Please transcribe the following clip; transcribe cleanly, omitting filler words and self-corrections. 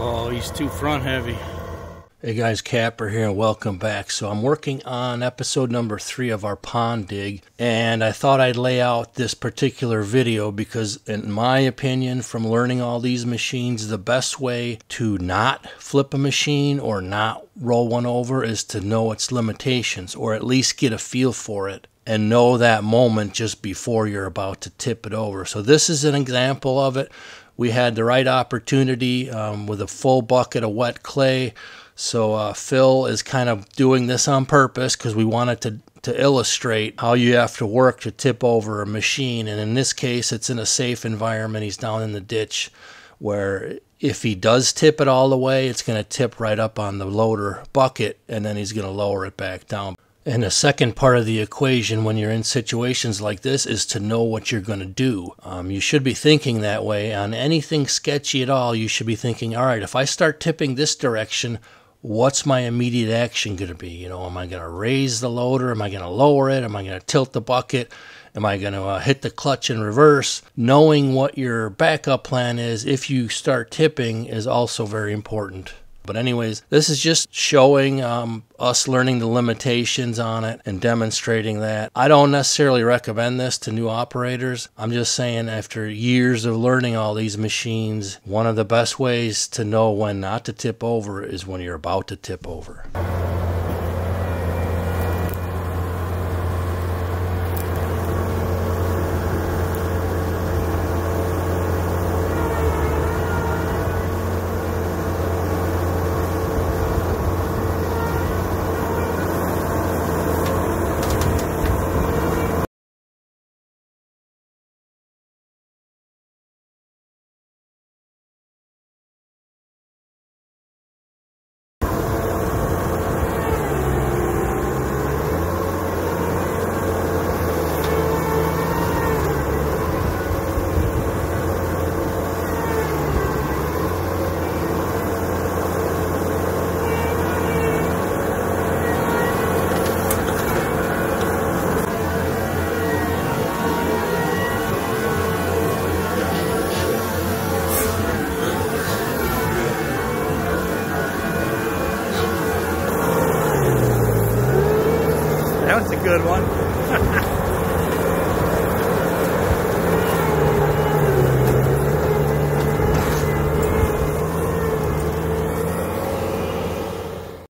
Oh, he's too front heavy. Hey guys, Capper here and welcome back. So I'm working on episode number 3 of our pond dig, and I thought I'd lay out this particular video because in my opinion, from learning all these machines, the best way to not flip a machine or not roll one over is to know its limitations, or at least get a feel for it and know that moment just before you're about to tip it over. So this is an example of it. We had the right opportunity with a full bucket of wet clay. So Phil is kind of doing this on purpose because we wanted to illustrate how you have to work to tip over a machine. And in this case, it's in a safe environment. He's down in the ditch where if he does tip it all the way, it's going to tip right up on the loader bucket, and then he's going to lower it back down. And the second part of the equation when you're in situations like this is to know what you're going to do. You should be thinking that way. On anything sketchy at all, you should be thinking, all right, if I start tipping this direction, what's my immediate action going to be? You know, am I going to raise the loader? Am I going to lower it? Am I going to tilt the bucket? Am I going to hit the clutch in reverse? Knowing what your backup plan is if you start tipping is also very important. But anyways, this is just showing us learning the limitations on it and demonstrating that. I don't necessarily recommend this to new operators. I'm just saying after years of learning all these machines, one of the best ways to know when not to tip over is when you're about to tip over. That was a good one.